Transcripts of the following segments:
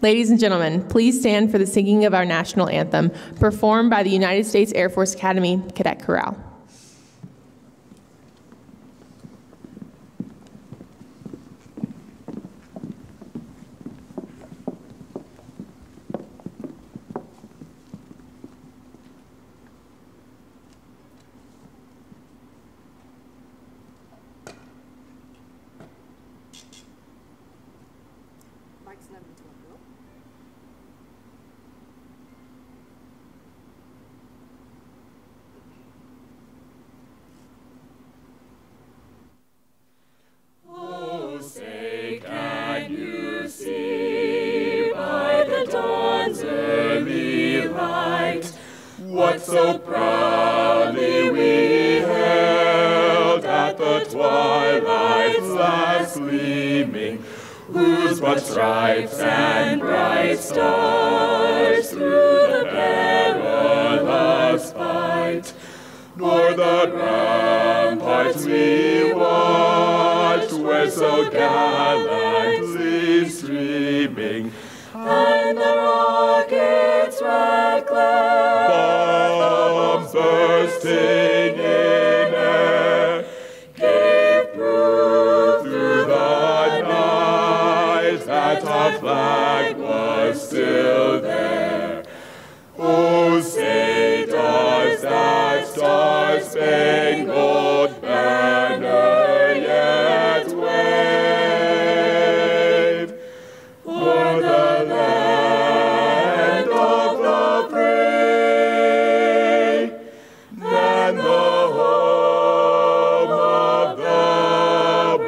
Ladies and gentlemen, please stand for the singing of our national anthem, performed by the United States Air Force Academy Cadet Chorale. What so proudly we hailed at the twilight's last gleaming, whose broad stripes and bright stars through the perilous fight, nor the ramparts we watched were so gallantly streaming, and the rocket's red glare, bombs bursting in air, gave proof through the night that our flag was still there. Oh, say does that star-spangled banner yet wave o'er the land of the free, and the home of the brave?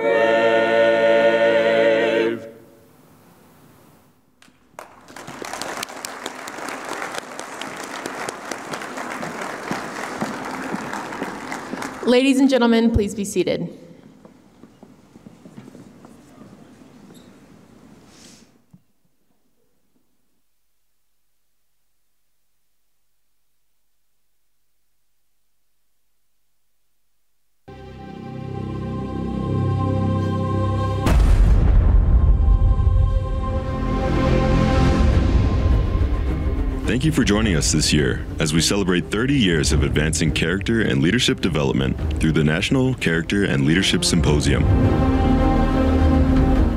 Ladies and gentlemen, please be seated. Thank you for joining us this year as we celebrate 30 years of advancing character and leadership development through the National Character and Leadership Symposium.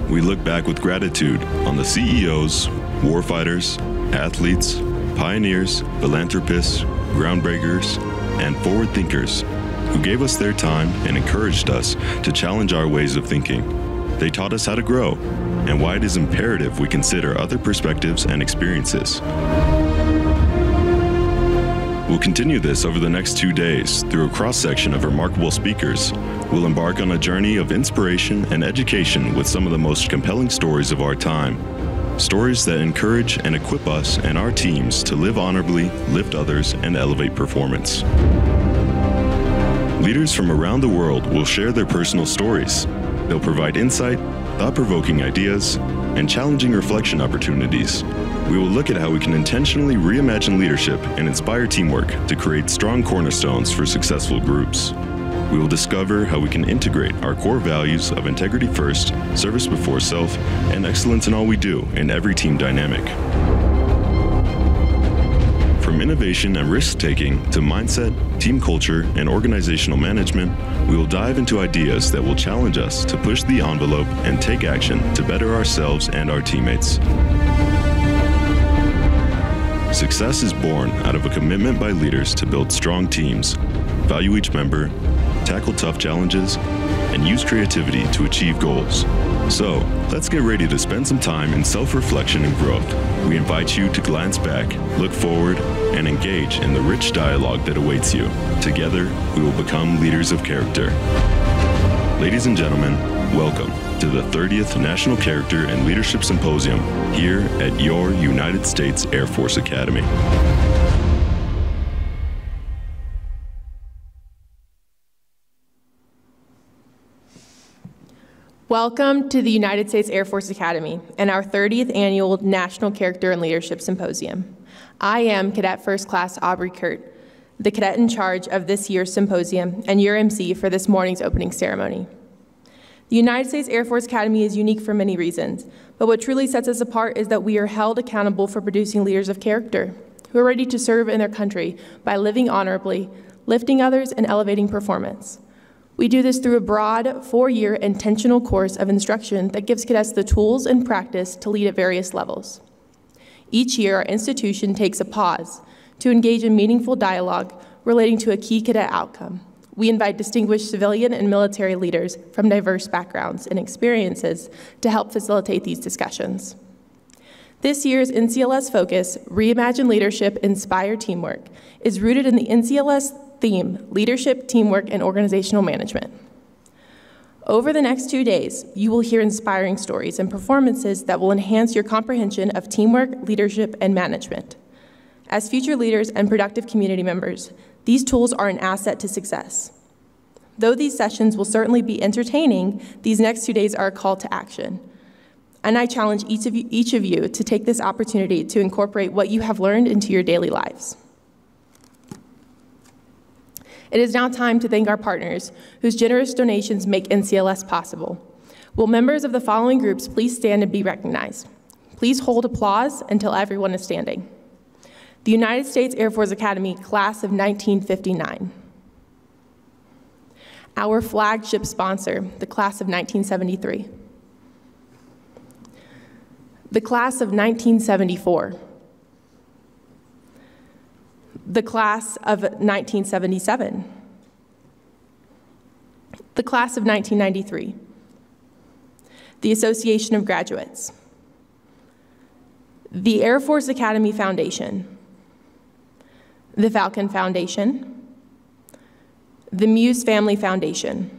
We look back with gratitude on the CEOs, warfighters, athletes, pioneers, philanthropists, groundbreakers, and forward thinkers who gave us their time and encouraged us to challenge our ways of thinking. They taught us how to grow and why it is imperative we consider other perspectives and experiences. We'll continue this over the next 2 days through a cross-section of remarkable speakers. We'll embark on a journey of inspiration and education with some of the most compelling stories of our time. Stories that encourage and equip us and our teams to live honorably, lift others, and elevate performance. Leaders from around the world will share their personal stories. They'll provide insight, thought-provoking ideas, and challenging reflection opportunities. We will look at how we can intentionally reimagine leadership and inspire teamwork to create strong cornerstones for successful groups. We will discover how we can integrate our core values of integrity first, service before self, and excellence in all we do in every team dynamic. From innovation and risk-taking to mindset, team culture, and organizational management, we will dive into ideas that will challenge us to push the envelope and take action to better ourselves and our teammates. Success is born out of a commitment by leaders to build strong teams, value each member, tackle tough challenges, and use creativity to achieve goals. So, let's get ready to spend some time in self-reflection and growth. We invite you to glance back, look forward, and engage in the rich dialogue that awaits you. Together, we will become leaders of character. Ladies and gentlemen, welcome to the 30th National Character and Leadership Symposium here at your United States Air Force Academy. Welcome to the United States Air Force Academy and our 30th Annual National Character and Leadership Symposium. I am Cadet First Class Aubrey Kurt, the cadet in charge of this year's symposium and your MC for this morning's opening ceremony. The United States Air Force Academy is unique for many reasons, but what truly sets us apart is that we are held accountable for producing leaders of character who are ready to serve in their country by living honorably, lifting others, and elevating performance. We do this through a broad, 4-year intentional course of instruction that gives cadets the tools and practice to lead at various levels. Each year, our institution takes a pause to engage in meaningful dialogue relating to a key cadet outcome. We invite distinguished civilian and military leaders from diverse backgrounds and experiences to help facilitate these discussions. This year's NCLS focus, Reimagine Leadership, Inspire Teamwork, is rooted in the NCLS theme, Leadership, Teamwork, and Organizational Management. Over the next 2 days, you will hear inspiring stories and performances that will enhance your comprehension of teamwork, leadership, and management. As future leaders and productive community members, these tools are an asset to success. Though these sessions will certainly be entertaining, these next 2 days are a call to action. And I challenge each of you to take this opportunity to incorporate what you have learned into your daily lives. It is now time to thank our partners whose generous donations make NCLS possible. Will members of the following groups please stand and be recognized? Please hold applause until everyone is standing. The United States Air Force Academy, Class of 1959. Our flagship sponsor, the Class of 1973. The Class of 1974. The Class of 1977. The Class of 1993. The Association of Graduates. The Air Force Academy Foundation. The Falcon Foundation, the Muse Family Foundation,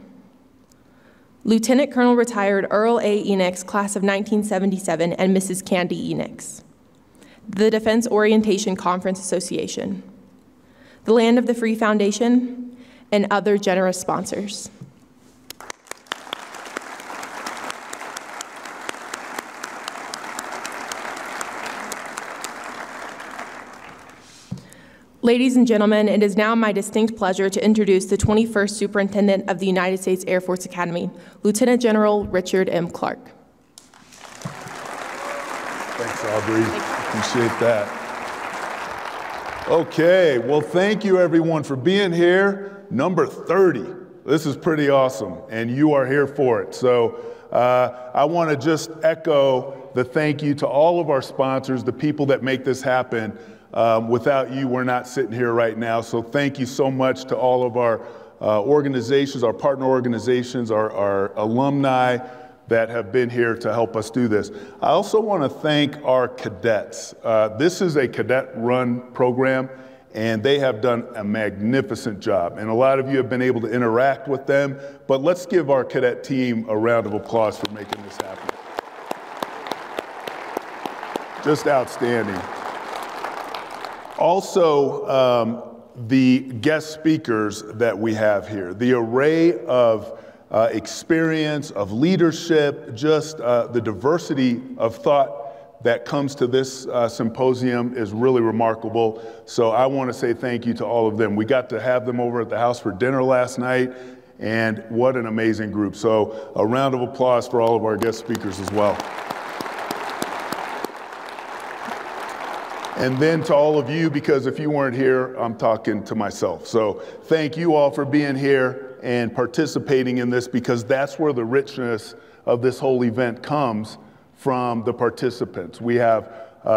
Lieutenant Colonel Retired Earl A. Enix, Class of 1977, and Mrs. Candy Enix, the Defense Orientation Conference Association, the Land of the Free Foundation, and other generous sponsors. Ladies and gentlemen, it is now my distinct pleasure to introduce the 21st Superintendent of the United States Air Force Academy, Lieutenant General Richard M. Clark. Thanks, Aubrey. Appreciate that. Okay, well, thank you everyone for being here. Number 30. This is pretty awesome, and you are here for it. So I want to just echo the thank you to all of our sponsors, the people that make this happen. Without you, we're not sitting here right now. So thank you so much to all of our organizations, our partner organizations, our alumni that have been here to help us do this. I also want to thank our cadets. This is a cadet-run program, and they have done a magnificent job. And a lot of you have been able to interact with them, but let's give our cadet team a round of applause for making this happen. Just outstanding. Also, the guest speakers that we have here, the array of experience, of leadership, just the diversity of thought that comes to this symposium is really remarkable. So I want to say thank you to all of them. We got to have them over at the house for dinner last night, and what an amazing group. So a round of applause for all of our guest speakers as well. And then to all of you, because if you weren't here, I'm talking to myself. So thank you all for being here and participating in this, because that's where the richness of this whole event comes from, the participants. We have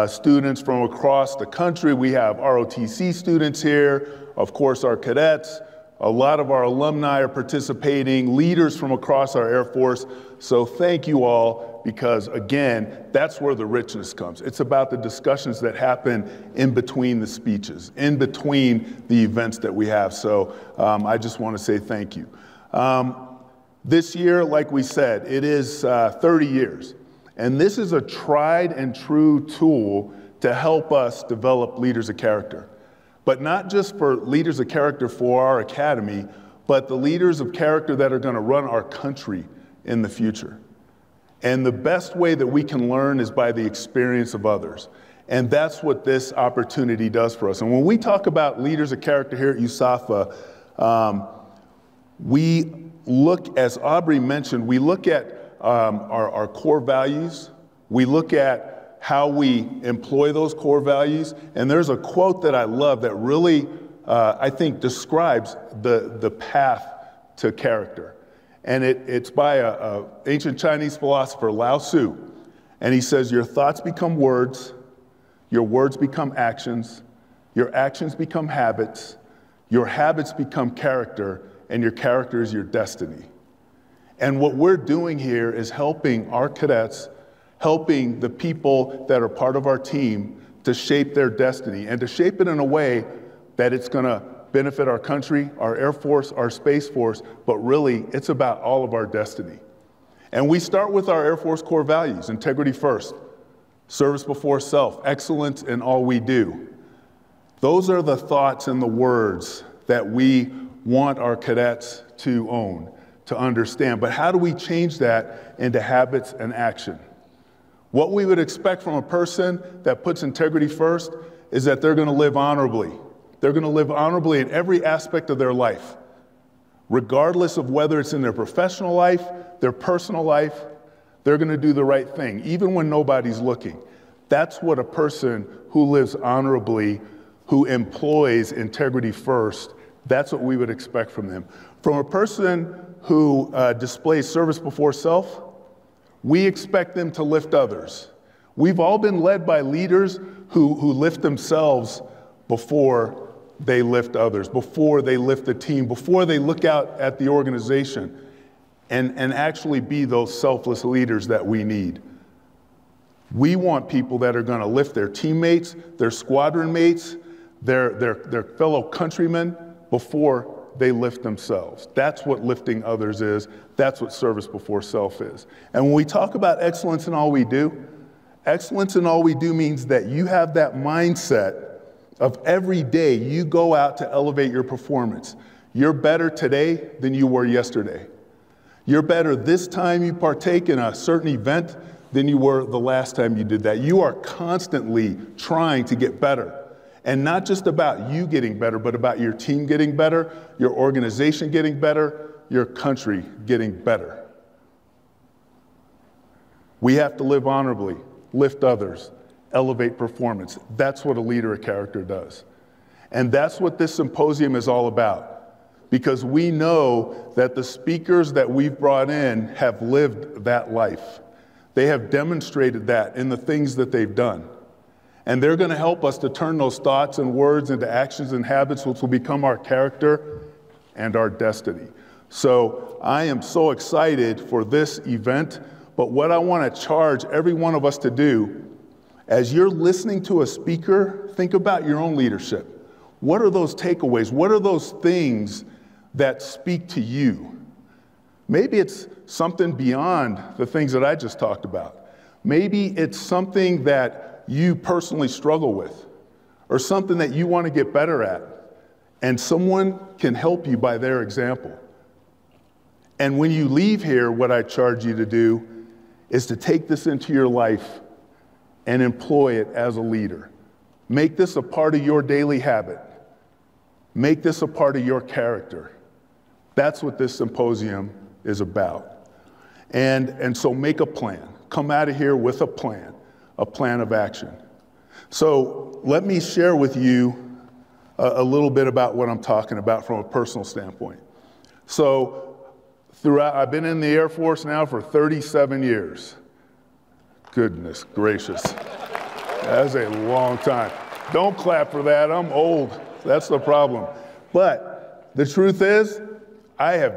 students from across the country. We have ROTC students here, of course our cadets. A lot of our alumni are participating, leaders from across our Air Force. So thank you all, because again, that's where the richness comes. It's about the discussions that happen in between the speeches, in between the events that we have. So I just want to say thank you. This year, like we said, it is 30 years. And this is a tried and true tool to help us develop leaders of character. But not just for leaders of character for our academy, but the leaders of character that are going to run our country in the future. And the best way that we can learn is by the experience of others. And that's what this opportunity does for us. And when we talk about leaders of character here at USAFA, We look, as Aubrey mentioned, we look at our core values. We look at how we employ those core values. And there's a quote that I love that really, I think, describes the path to character. And it's by an ancient Chinese philosopher, Lao Tzu. And he says, your thoughts become words, your words become actions, your actions become habits, your habits become character, and your character is your destiny. And what we're doing here is helping our cadets, helping the people that are part of our team to shape their destiny and to shape it in a way that it's going to benefit our country, our Air Force, our Space Force, but really it's about all of our destiny. And we start with our Air Force core values: integrity first, service before self, excellence in all we do. Those are the thoughts and the words that we want our cadets to own, to understand. But how do we change that into habits and action? What we would expect from a person that puts integrity first is that they're going to live honorably. They're going to live honorably in every aspect of their life, regardless of whether it's in their professional life, their personal life. They're going to do the right thing, even when nobody's looking. That's what a person who lives honorably, who employs integrity first, that's what we would expect from them. From a person who displays service before self, we expect them to lift others. We've all been led by leaders who lift themselves before they lift others, before they lift the team, before they look out at the organization and actually be those selfless leaders that we need. We want people that are going to lift their teammates, their squadron mates, their fellow countrymen before they lift themselves. That's what lifting others is. That's what service before self is. And when we talk about excellence in all we do, excellence in all we do means that you have that mindset of every day you go out to elevate your performance. You're better today than you were yesterday. You're better this time you partake in a certain event than you were the last time you did that. You are constantly trying to get better. And not just about you getting better, but about your team getting better, your organization getting better, your country getting better. We have to live honorably, lift others, elevate performance. That's what a leader of character does. And that's what this symposium is all about, because we know that the speakers that we've brought in have lived that life. They have demonstrated that in the things that they've done. And they're going to help us to turn those thoughts and words into actions and habits, which will become our character and our destiny. So I am so excited for this event, but what I want to charge every one of us to do, as you're listening to a speaker, think about your own leadership. What are those takeaways? What are those things that speak to you? Maybe it's something beyond the things that I just talked about. Maybe it's something that you personally struggle with, or something that you want to get better at, and someone can help you by their example. And when you leave here, what I charge you to do is to take this into your life and employ it as a leader. Make this a part of your daily habit. Make this a part of your character. That's what this symposium is about. And so make a plan. Come out of here with a plan of action. So let me share with you a little bit about what I'm talking about from a personal standpoint. So I've been in the Air Force now for 37 years. Goodness gracious. That's a long time. Don't clap for that. I'm old. That's the problem. But the truth is, I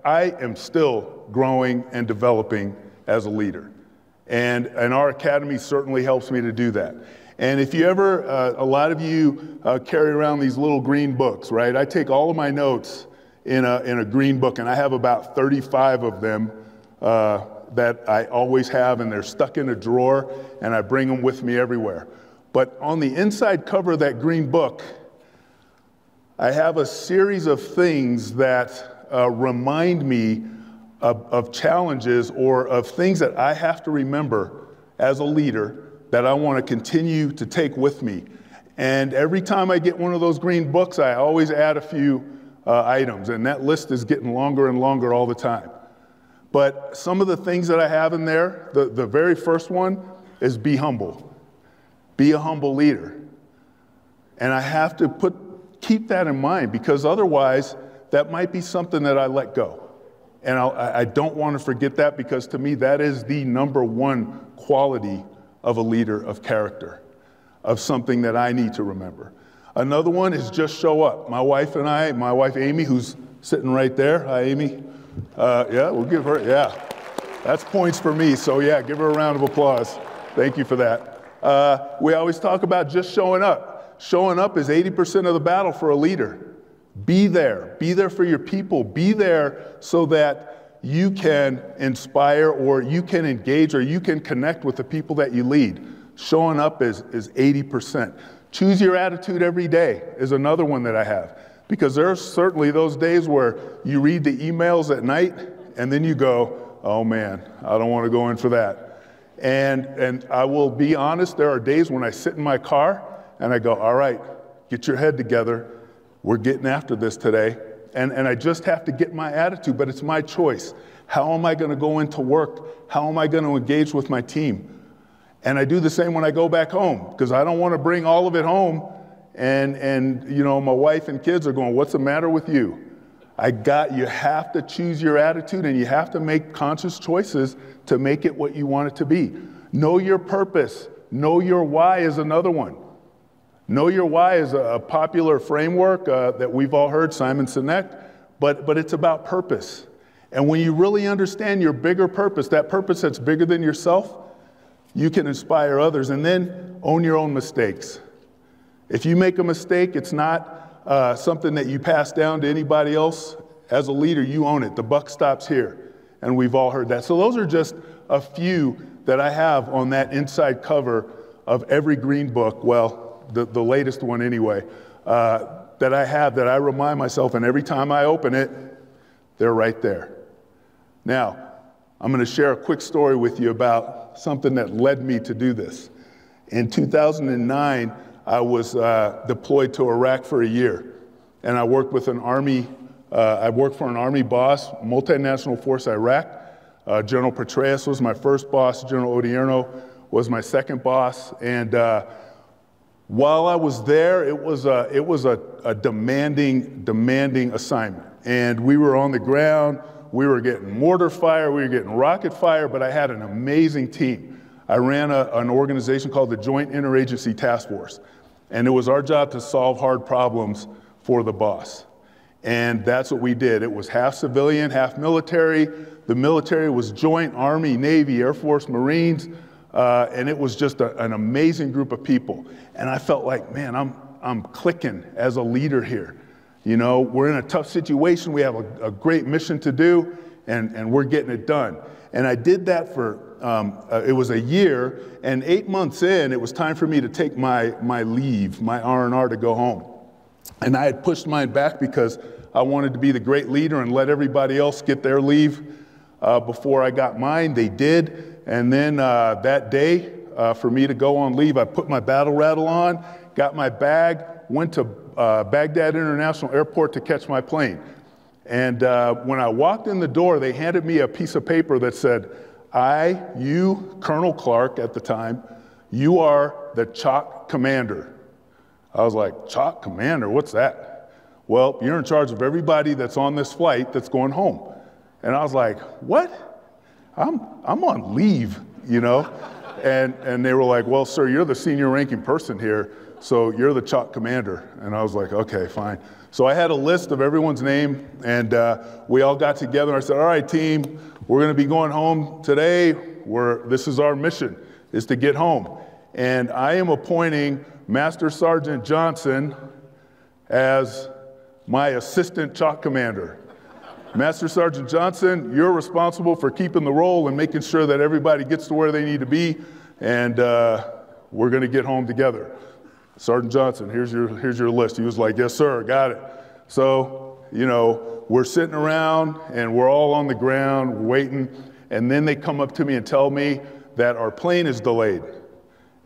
am still growing and developing as a leader. And our academy certainly helps me to do that. And if you ever, a lot of you carry around these little green books, right? I take all of my notes in a green book, and I have about 35 of them that I always have, and they're stuck in a drawer, and I bring them with me everywhere. But on the inside cover of that green book, I have a series of things that remind me of challenges or of things that I have to remember as a leader that I want to continue to take with me. And every time I get one of those green books, I always add a few items, and that list is getting longer and longer all the time. But some of the things that I have in there, the very first one is be humble. Be a humble leader. And I have to keep that in mind, because otherwise that might be something that I let go. And I don't want to forget that, because to me that is the number one quality of a leader of character, of something that I need to remember. Another one is just show up. My wife Amy, who's sitting right there. Hi, Amy. Yeah, we'll give her, yeah. That's points for me, so yeah, give her a round of applause. Thank you for that. We always talk about just showing up. Showing up is 80% of the battle for a leader. Be there for your people. Be there so that you can inspire, or you can engage, or you can connect with the people that you lead. Showing up is 80%. Choose your attitude every day is another one that I have. Because there are certainly those days where you read the emails at night and then you go, oh man, I don't want to go in for that. And I will be honest, there are days when I sit in my car and I go, all right, get your head together. We're getting after this today. And I just have to get my attitude, but it's my choice. How am I going to go into work? How am I going to engage with my team? And I do the same when I go back home, because I don't want to bring all of it home. And you know, my wife and kids are going, what's the matter with you? You have to choose your attitude, and you have to make conscious choices to make it what you want it to be. Know your purpose. Know your why is another one. Know your why is a popular framework that we've all heard, Simon Sinek, but it's about purpose. And when you really understand your bigger purpose, that purpose that's bigger than yourself, you can inspire others. And then own your own mistakes. If you make a mistake, it's not something that you pass down to anybody else. As a leader, you own it. The buck stops here. And we've all heard that. So those are just a few that I have on that inside cover of every green book, well, the latest one anyway, that I have, that I remind myself, and every time I open it, they're right there. Now, I'm going to share a quick story with you about something that led me to do this. In 2009, I was deployed to Iraq for a year, and I worked with an Army, I worked for an Army boss, Multinational Force Iraq. General Petraeus was my first boss, General Odierno was my second boss, and while I was there, it was a demanding assignment. And we were on the ground, we were getting mortar fire, we were getting rocket fire, but I had an amazing team. I ran an organization called the Joint Interagency Task Force. And it was our job to solve hard problems for the boss. And that's what we did. It was half civilian, half military. The military was joint Army, Navy, Air Force, Marines. And it was just an amazing group of people. And I felt like, man, I'm clicking as a leader here. You know, we're in a tough situation. We have a great mission to do, and we're getting it done. And I did that for, it was a year, and 8 months in, it was time for me to take my leave, my R&R, to go home. And I had pushed mine back because I wanted to be the great leader and let everybody else get their leave before I got mine. They did. And then that day, for me to go on leave, I put my battle rattle on, got my bag, went to Baghdad International Airport to catch my plane. And when I walked in the door, they handed me a piece of paper that said, you, Colonel Clark at the time, you are the CHOC commander. I was like, CHOC commander, what's that? Well, you're in charge of everybody that's on this flight that's going home. And I was like, what? I'm on leave, you know? And they were like, well, sir, you're the senior ranking person here, so you're the CHOC commander. And I was like, okay, fine. So I had a list of everyone's name, and we all got together, and I said, all right, team, we're gonna be going home today. This is our mission, is to get home. And I am appointing Master Sergeant Johnson as my assistant CHOC commander. Master Sergeant Johnson, you're responsible for keeping the roll and making sure that everybody gets to where they need to be, and we're gonna get home together. Sergeant Johnson, here's your list. He was like, yes, sir, got it. So, you know, we're sitting around and we're all on the ground waiting, and then they come up to me and tell me that our plane is delayed.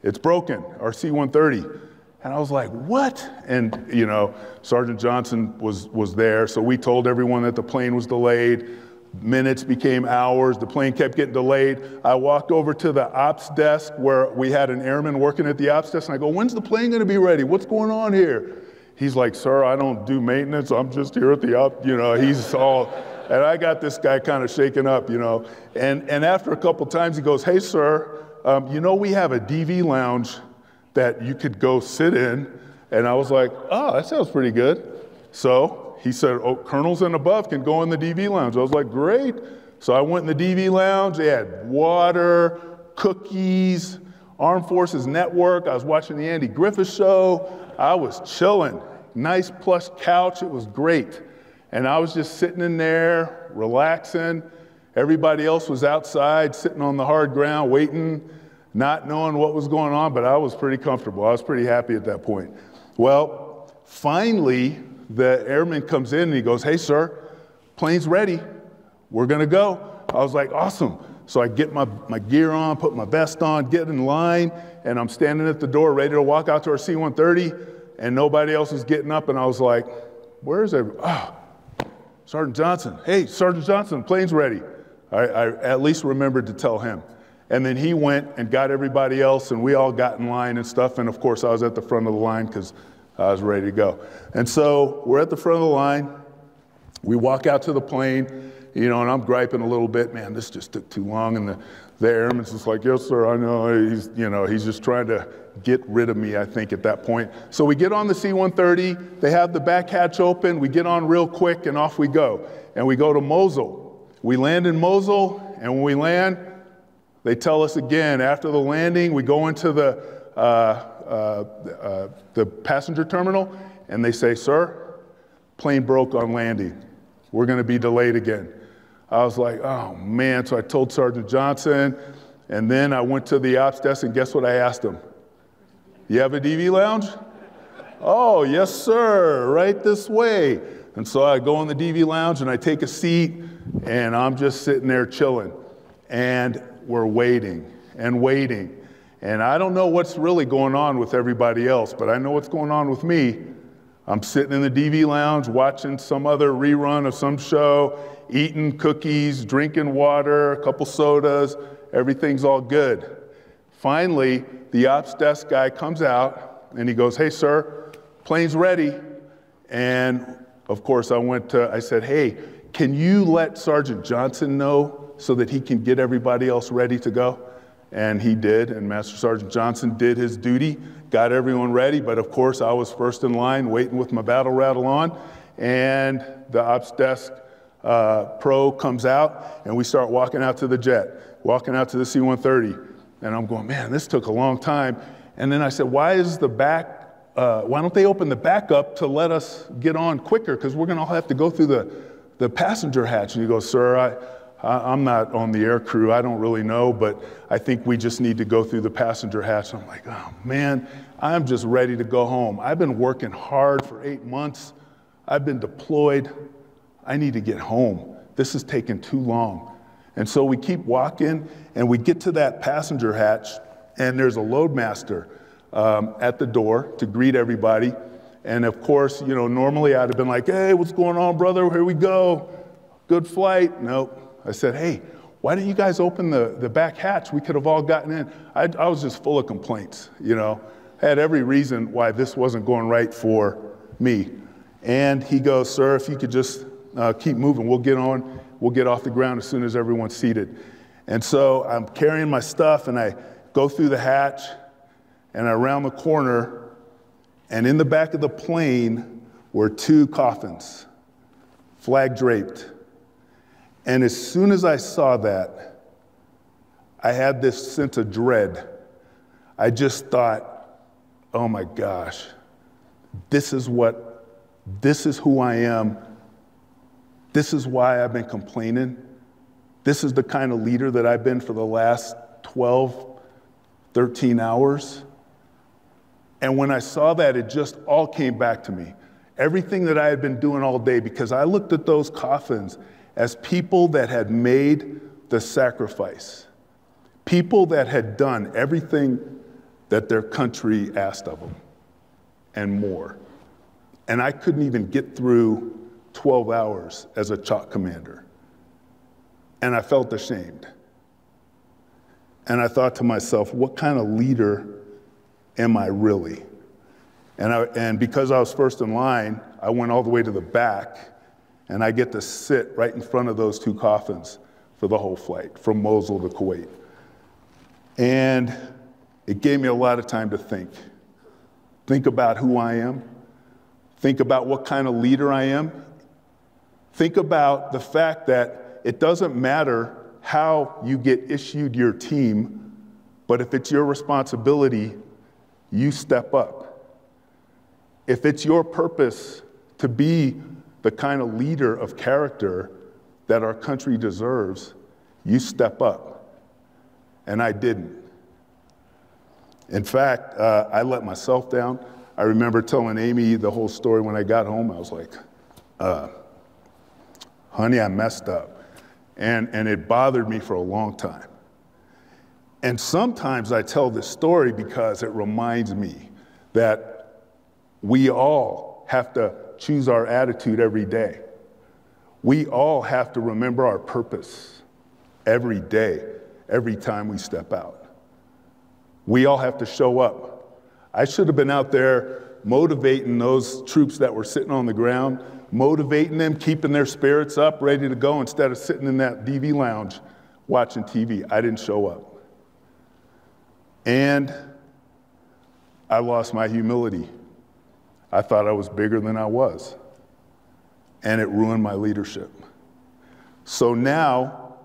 It's broken, our C-130. And I was like, what? And, you know, Sergeant Johnson was there, so we told everyone that the plane was delayed. Minutes became hours, the plane kept getting delayed. I walked over to the ops desk where we had an airman working at the ops desk, and I go, when's the plane gonna be ready? What's going on here? He's like, sir, I don't do maintenance, I'm just here at the op, you know, he's all, and I got this guy kind of shaken up, you know. And after a couple times, he goes, hey, sir, you know we have a DV lounge that you could go sit in. And I was like, oh, that sounds pretty good. So he said, oh, colonels and above can go in the DV lounge. I was like, great. So I went in the DV lounge. They had water, cookies, Armed Forces Network. I was watching the Andy Griffith Show. I was chilling. Nice plush couch. It was great. And I was just sitting in there, relaxing. Everybody else was outside, sitting on the hard ground, waiting, not knowing what was going on, but I was pretty comfortable. I was pretty happy at that point. Well, finally, the airman comes in and he goes, hey, sir, plane's ready. We're gonna go. I was like, awesome. So I get my gear on, put my vest on, get in line, and I'm standing at the door ready to walk out to our C-130, and nobody else is getting up, and I was like, where is everybody? Oh, Sergeant Johnson. Hey, Sergeant Johnson, plane's ready. I at least remembered to tell him. And then he went and got everybody else, and we all got in line and stuff, and of course I was at the front of the line because I was ready to go. And so we're at the front of the line, we walk out to the plane, you know, and I'm griping a little bit, man, this just took too long, and the airman's just like, yes, sir, I know, he's just trying to get rid of me, I think, at that point. So we get on the C-130, they have the back hatch open, we get on real quick, and off we go. And we go to Mosul. We land in Mosul, and when we land, they tell us again, after the landing, we go into the passenger terminal, and they say, sir, plane broke on landing. We're gonna be delayed again. I was like, oh man, so I told Sergeant Johnson, and then I went to the ops desk, and guess what I asked him? You have a DV lounge? Oh, yes, sir, right this way. And so I go in the DV lounge, and I take a seat, and I'm just sitting there chilling. And we're waiting and waiting. And I don't know what's really going on with everybody else, but I know what's going on with me. I'm sitting in the DV lounge watching some other rerun of some show, eating cookies, drinking water, a couple sodas, everything's all good. Finally, the ops desk guy comes out and he goes, hey, sir, plane's ready. And of course I said, hey, can you let Sergeant Johnson know so that he can get everybody else ready to go? And he did, and Master Sergeant Johnson did his duty, got everyone ready, but of course I was first in line waiting with my battle rattle on, and the ops desk pro comes out, and we start walking out to the jet, walking out to the C-130, and I'm going, man, this took a long time. And then I said, why don't they open the back up to let us get on quicker, because we're gonna all have to go through the passenger hatch. And he goes, sir, I'm not on the air crew, I don't really know, but I think we just need to go through the passenger hatch. I'm like, oh man, I'm just ready to go home. I've been working hard for 8 months. I've been deployed. I need to get home. This is taking too long. And so we keep walking, and we get to that passenger hatch, and there's a loadmaster at the door to greet everybody. And of course, you know, normally I'd have been like, hey, what's going on, brother? Here we go. Good flight. Nope. I said, hey, why didn't you guys open the back hatch? We could have all gotten in. I was just full of complaints, you know. I had every reason why this wasn't going right for me. And he goes, sir, if you could just keep moving, we'll get off the ground as soon as everyone's seated. And so I'm carrying my stuff, and I go through the hatch, and I round the corner, and in the back of the plane were 2 coffins, flag draped. And as soon as I saw that, I had this sense of dread. I just thought, oh my gosh, this is who I am. This is why I've been complaining. This is the kind of leader that I've been for the last 12, 13 hours. And when I saw that, it just all came back to me. Everything that I had been doing all day, because I looked at those coffins as people that had made the sacrifice, people that had done everything that their country asked of them. and more. And I couldn't even get through 12 hours as a CHOC commander. And I felt ashamed. And I thought to myself, what kind of leader am I really? And because I was first in line, I went all the way to the back, and I get to sit right in front of those two coffins for the whole flight, from Mosul to Kuwait. And it gave me a lot of time to think. Think about who I am. Think about what kind of leader I am. Think about the fact that it doesn't matter how you get issued your team, but if it's your responsibility, you step up. If it's your purpose to be the kind of leader of character that our country deserves, you step up. And I didn't. In fact, I let myself down. I remember telling Amy the whole story when I got home. I was like, honey, I messed up. And it bothered me for a long time. And sometimes I tell this story because it reminds me that we all have to choose our attitude every day. We all have to remember our purpose every day, every time we step out. We all have to show up. I should have been out there motivating those troops that were sitting on the ground, motivating them, keeping their spirits up, ready to go, instead of sitting in that DV lounge watching TV. I didn't show up. And I lost my humility. I thought I was bigger than I was. And it ruined my leadership. So now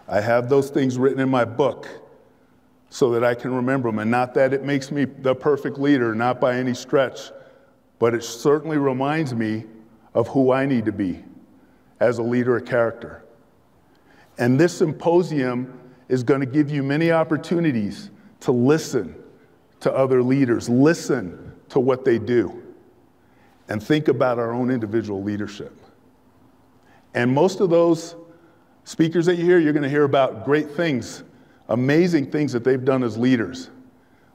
I have those things written in my book so that I can remember them. And not that it makes me the perfect leader, not by any stretch, but it certainly reminds me of who I need to be as a leader of character. And this symposium is going to give you many opportunities to listen to other leaders, listen to what they do, and think about our own individual leadership. And most of those speakers that you hear, you're going to hear about great things, amazing things that they've done as leaders.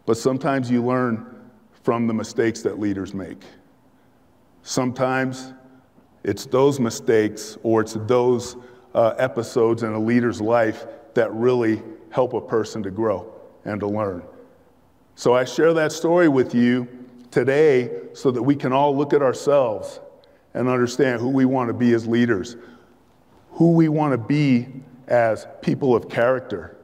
But sometimes you learn from the mistakes that leaders make. Sometimes it's those mistakes or it's those episodes in a leader's life that really help a person to grow and to learn. So I share that story with you today so that we can all look at ourselves and understand who we want to be as leaders, who we want to be as people of character,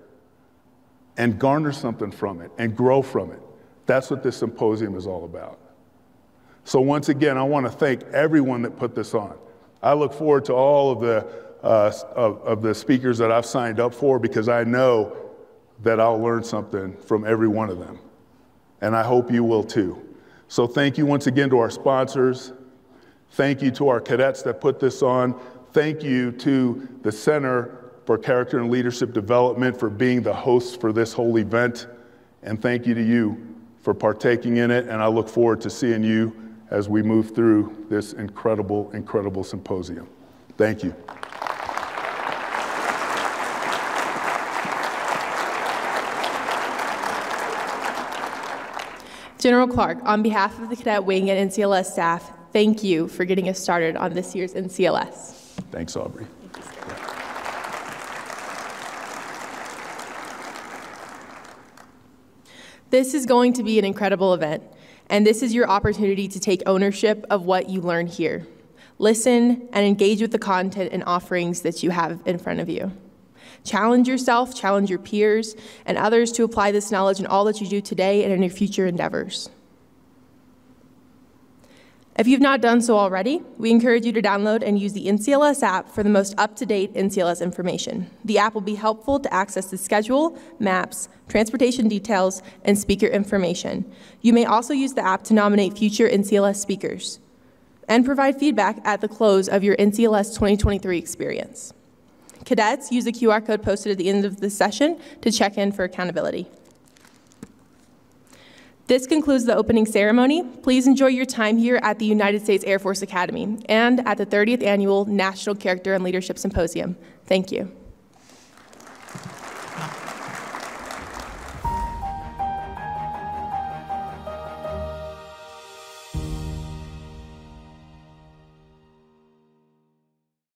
and garner something from it and grow from it. That's what this symposium is all about. So once again, I want to thank everyone that put this on. I look forward to all of the speakers that I've signed up for, because I know that I'll learn something from every one of them. And I hope you will too. So thank you once again to our sponsors. Thank you to our cadets that put this on. Thank you to the Center for Character and Leadership Development for being the hosts for this whole event. And thank you to you for partaking in it. And I look forward to seeing you as we move through this incredible, incredible symposium. Thank you. General Clark, on behalf of the Cadet Wing and NCLS staff, thank you for getting us started on this year's NCLS. Thanks, Aubrey. This is going to be an incredible event, and this is your opportunity to take ownership of what you learn here. Listen and engage with the content and offerings that you have in front of you. Challenge yourself, challenge your peers, and others to apply this knowledge in all that you do today and in your future endeavors. If you've not done so already, we encourage you to download and use the NCLS app for the most up-to-date NCLS information. The app will be helpful to access the schedule, maps, transportation details, and speaker information. You may also use the app to nominate future NCLS speakers and provide feedback at the close of your NCLS 2023 experience. Cadets, use the QR code posted at the end of this session to check in for accountability. This concludes the opening ceremony. Please enjoy your time here at the United States Air Force Academy and at the 30th Annual National Character and Leadership Symposium. Thank you.